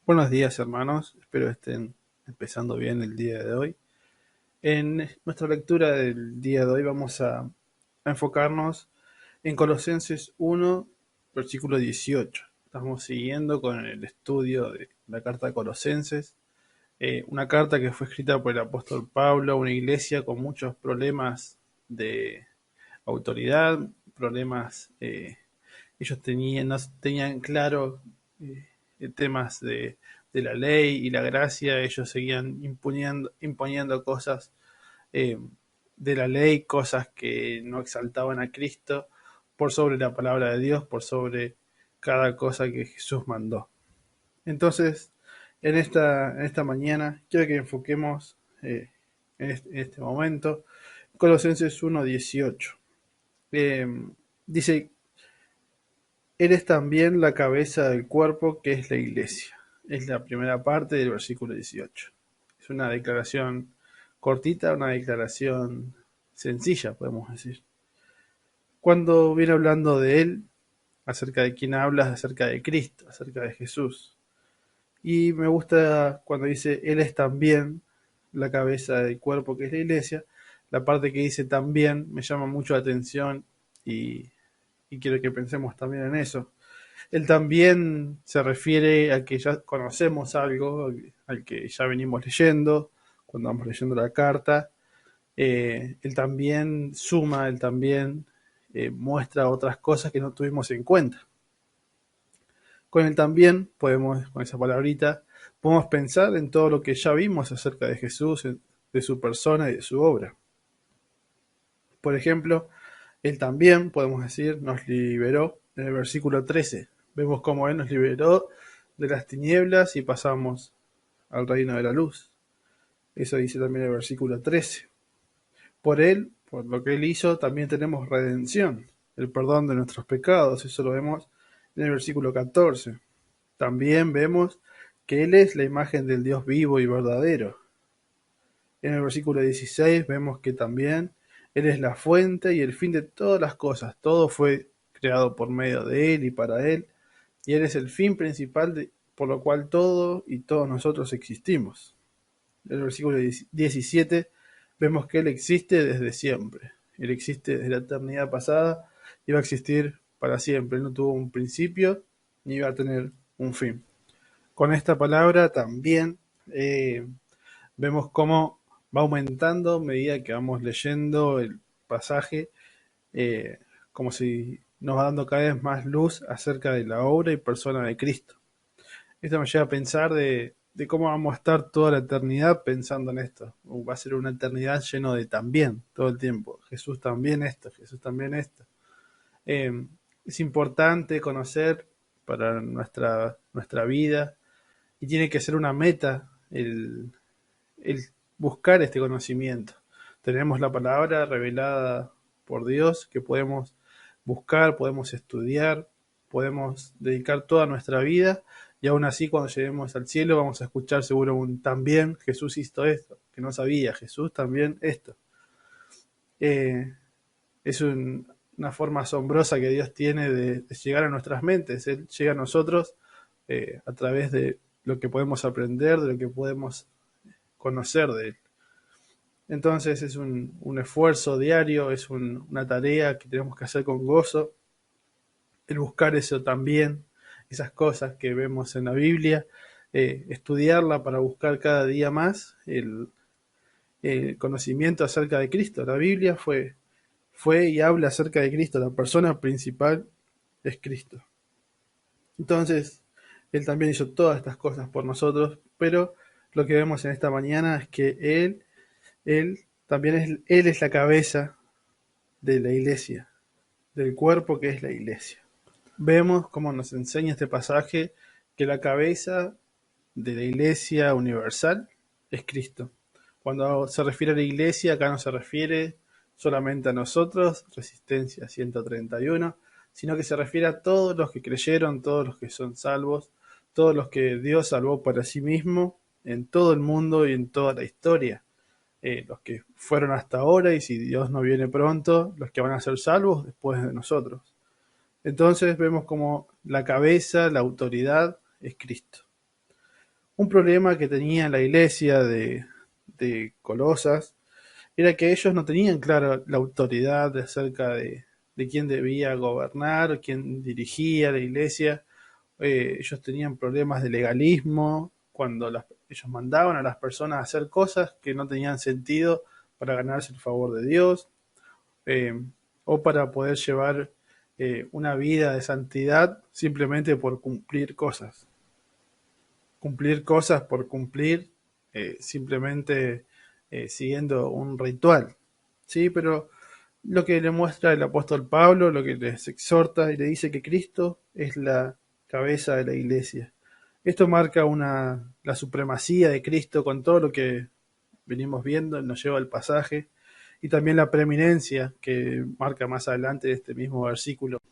Buenos días, hermanos. Espero estén empezando bien el día de hoy. En nuestra lectura del día de hoy vamos a enfocarnos en Colosenses 1, versículo 18. Estamos siguiendo con el estudio de la carta de Colosenses, una carta que fue escrita por el apóstol Pablo a una iglesia con muchos problemas de autoridad, problemas, ellos no tenían claro temas de la ley y la gracia, ellos seguían imponiendo cosas eh, de la ley, cosas que no exaltaban a Cristo por sobre la palabra de Dios, por sobre cada cosa que Jesús mandó. Entonces, en esta mañana, quiero que enfoquemos en este momento Colosenses 1:18. Eh, Dice, Él es también la cabeza del cuerpo que es la iglesia. Es la primera parte del versículo 18. Es una declaración cortita, una declaración sencilla, podemos decir. Cuando viene hablando de Él, acerca de quién habla, acerca de Cristo, acerca de Jesús. Y me gusta cuando dice, Él es también la cabeza del cuerpo que es la iglesia. La parte que dice también me llama mucho la atención y, y quiero que pensemos también en eso. Él también se refiere a que ya conocemos algo, al que ya venimos leyendo, cuando vamos leyendo la carta. Él también suma, él también muestra otras cosas que no tuvimos en cuenta. Con él también podemos, con esa palabrita, podemos pensar en todo lo que ya vimos acerca de Jesús, de su persona y de su obra. Por ejemplo, él también, podemos decir, nos liberó en el versículo 13. Vemos cómo Él nos liberó de las tinieblas y pasamos al reino de la luz. Eso dice también el versículo 13. Por Él, por lo que Él hizo, también tenemos redención, el perdón de nuestros pecados. Eso lo vemos en el versículo 14. También vemos que Él es la imagen del Dios vivo y verdadero. En el versículo 16 vemos que también Él es la fuente y el fin de todas las cosas. Todo fue creado por medio de Él y para Él. Y Él es el fin principal por lo cual todo y todos nosotros existimos. En el versículo 17 vemos que Él existe desde siempre. Él existe desde la eternidad pasada y va a existir para siempre. Él no tuvo un principio ni va a tener un fin. Con esta palabra también vemos cómo va aumentando a medida que vamos leyendo el pasaje, como si nos va dando cada vez más luz acerca de la obra y persona de Cristo. Esto me lleva a pensar de cómo vamos a estar toda la eternidad pensando en esto. Va a ser una eternidad lleno de también, todo el tiempo. Jesús también esto, Jesús también esto. Eh, es importante conocer para nuestra vida y tiene que ser una meta el buscar este conocimiento. Tenemos la palabra revelada por Dios que podemos buscar, podemos estudiar, podemos dedicar toda nuestra vida y aún así cuando lleguemos al cielo vamos a escuchar seguro un también Jesús hizo esto, que no sabía, Jesús también esto. Eh, es una forma asombrosa que Dios tiene de llegar a nuestras mentes. Él llega a nosotros a través de lo que podemos aprender, de lo que podemos conocer de Él. Entonces es un esfuerzo diario, es una tarea que tenemos que hacer con gozo, el buscar eso también, esas cosas que vemos en la Biblia, estudiarla para buscar cada día más el conocimiento acerca de Cristo. La Biblia fue y habla acerca de Cristo, la persona principal es Cristo. Entonces, Él también hizo todas estas cosas por nosotros, pero lo que vemos en esta mañana es que Él también Él es la cabeza de la iglesia, del cuerpo que es la iglesia. Vemos cómo nos enseña este pasaje que la cabeza de la iglesia universal es Cristo. Cuando se refiere a la iglesia, acá no se refiere solamente a nosotros, Resistencia 131, sino que se refiere a todos los que creyeron, todos los que son salvos, todos los que Dios salvó para sí mismo en todo el mundo y en toda la historia. Los que fueron hasta ahora y si Dios no viene pronto, los que van a ser salvos después de nosotros. Entonces vemos como la cabeza, la autoridad es Cristo. Un problema que tenía la iglesia de Colosas era que ellos no tenían clara la autoridad acerca de quién debía gobernar, quién dirigía la iglesia. Ellos tenían problemas de legalismo cuando ellos mandaban a las personas a hacer cosas que no tenían sentido para ganarse el favor de Dios, eh, o para poder llevar una vida de santidad simplemente por cumplir cosas por cumplir, simplemente siguiendo un ritual. ¿Sí? Pero lo que le muestra el apóstol Pablo, lo que les exhorta y le dice que Cristo es la cabeza de la iglesia. Esto marca la supremacía de Cristo con todo lo que venimos viendo, nos lleva al pasaje, y también la preeminencia que marca más adelante este mismo versículo,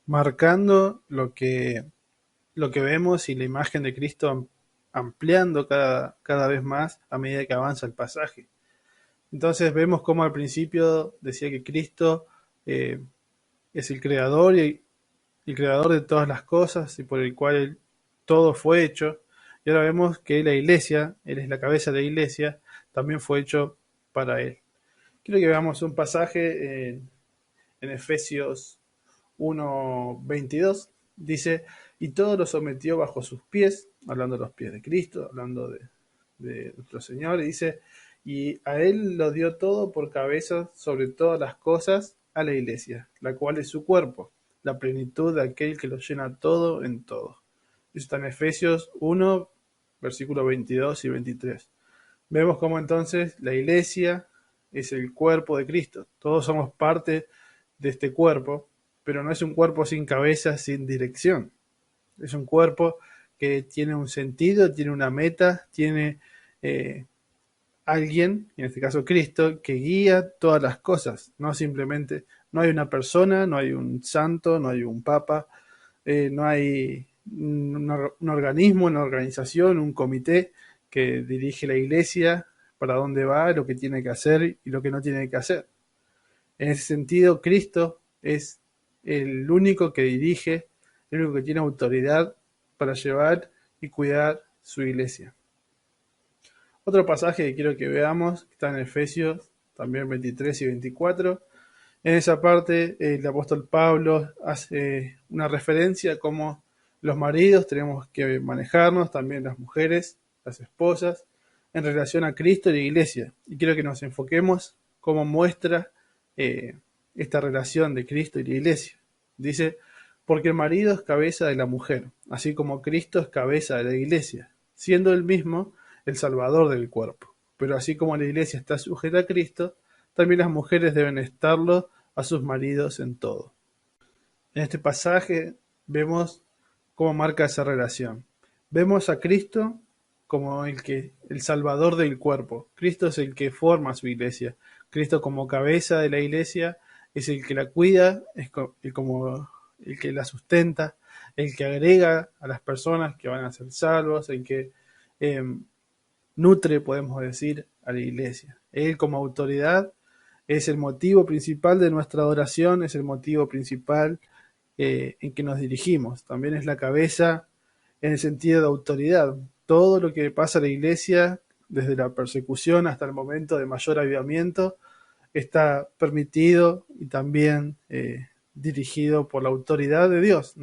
marcando lo que vemos y la imagen de Cristo ampliando cada vez más a medida que avanza el pasaje. Entonces vemos como al principio decía que Cristo eh, es el creador y el creador de todas las cosas y por el cual todo fue hecho. Y ahora vemos que la iglesia, Él es la cabeza de la iglesia, también fue hecho para Él. Quiero que veamos un pasaje en Efesios 1:22. Dice, y todo lo sometió bajo sus pies, hablando de los pies de Cristo, hablando de nuestro Señor, y dice, y a Él lo dio todo por cabeza sobre todas las cosas a la iglesia, la cual es su cuerpo, la plenitud de aquel que lo llena todo en todo. Eso está en Efesios 1, versículos 22 y 23. Vemos cómo entonces la iglesia es el cuerpo de Cristo. Todos somos parte de este cuerpo, pero no es un cuerpo sin cabeza, sin dirección. Es un cuerpo que tiene un sentido, tiene una meta, tiene eh, alguien, en este caso Cristo, que guía todas las cosas. No simplemente, no hay una persona, no hay un santo, no hay un papa, no hay un organismo, una organización, un comité que dirige la iglesia para dónde va, lo que tiene que hacer y lo que no tiene que hacer. En ese sentido, Cristo es el único que dirige, el único que tiene autoridad para llevar y cuidar su iglesia. Otro pasaje que quiero que veamos está en Efesios, también 23 y 24. En esa parte, el apóstol Pablo hace una referencia a cómo los maridos tenemos que manejarnos, también las mujeres, las esposas, en relación a Cristo y la iglesia. Y quiero que nos enfoquemos cómo muestra eh, esta relación de Cristo y la iglesia. Dice, porque el marido es cabeza de la mujer, así como Cristo es cabeza de la iglesia, siendo él mismo el salvador del cuerpo. Pero así como la iglesia está sujeta a Cristo, también las mujeres deben estarlo a sus maridos en todo. En este pasaje vemos cómo marca esa relación. Vemos a Cristo como el salvador del cuerpo. Cristo es el que forma su iglesia. Cristo como cabeza de la iglesia es el que la cuida, es como el que la sustenta, el que agrega a las personas que van a ser salvos, el que eh, nutre, podemos decir, a la iglesia. Él como autoridad es el motivo principal de nuestra adoración, es el motivo principal en que nos dirigimos. También es la cabeza en el sentido de autoridad. Todo lo que pasa a la iglesia, desde la persecución hasta el momento de mayor avivamiento, está permitido y también dirigido por la autoridad de Dios.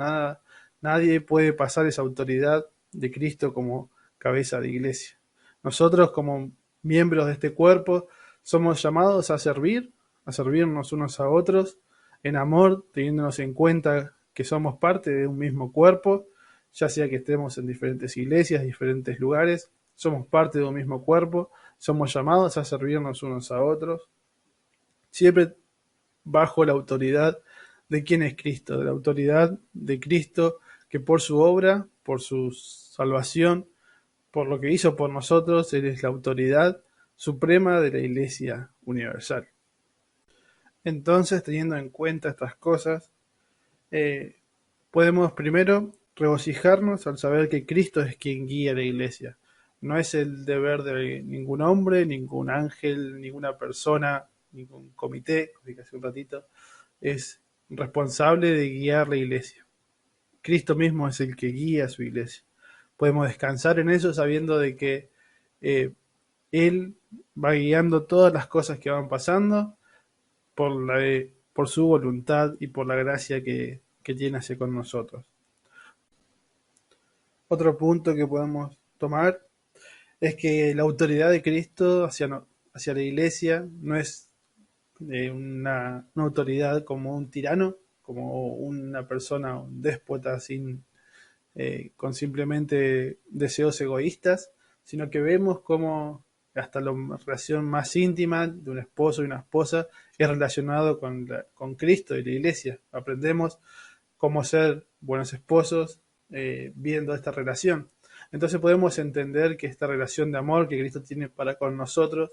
Nadie puede pasar esa autoridad de Cristo como cabeza de iglesia. Nosotros como miembros de este cuerpo somos llamados a servirnos unos a otros en amor, teniéndonos en cuenta que somos parte de un mismo cuerpo, ya sea que estemos en diferentes iglesias, diferentes lugares, somos parte de un mismo cuerpo, somos llamados a servirnos unos a otros, siempre bajo la autoridad de quién es Cristo, de la autoridad de Cristo que por su obra, por su salvación, por lo que hizo por nosotros, Él es la autoridad suprema de la Iglesia Universal. Entonces, teniendo en cuenta estas cosas, eh, podemos primero regocijarnos al saber que Cristo es quien guía la Iglesia. No es el deber de ningún hombre, ningún ángel, ninguna persona, ningún comité, como dije hace un ratito, es responsable de guiar la Iglesia. Cristo mismo es el que guía a su Iglesia. podemos descansar en eso sabiendo de que eh, Él va guiando todas las cosas que van pasando por su voluntad y por la gracia que tiene hacia con nosotros. Otro punto que podemos tomar es que la autoridad de Cristo hacia la iglesia no es una autoridad como un tirano, como una persona, un déspota con simplemente deseos egoístas, sino que vemos cómo hasta la relación más íntima de un esposo y una esposa es relacionado con Cristo y la iglesia. Aprendemos cómo ser buenos esposos viendo esta relación. Entonces podemos entender que esta relación de amor que Cristo tiene para con nosotros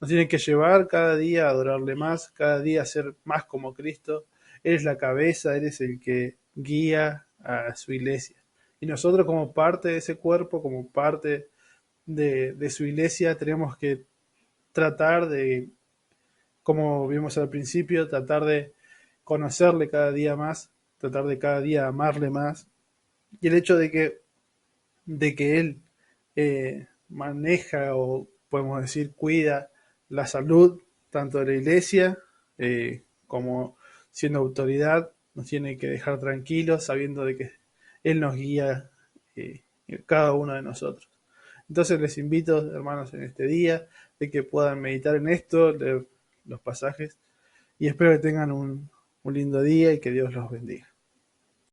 nos tiene que llevar cada día a adorarle más, cada día a ser más como Cristo. Él es la cabeza, Él es el que guía a su iglesia. Y nosotros como parte de ese cuerpo, como parte de su iglesia, tenemos que tratar de, como vimos al principio, tratar de conocerle cada día más, tratar de cada día amarle más. Y el hecho de que Él maneja o podemos decir cuida la salud tanto de la iglesia como siendo autoridad, nos tiene que dejar tranquilos sabiendo de que Él nos guía cada uno de nosotros. Entonces les invito, hermanos, en este día, de que puedan meditar en esto, leer los pasajes, y espero que tengan un lindo día y que Dios los bendiga.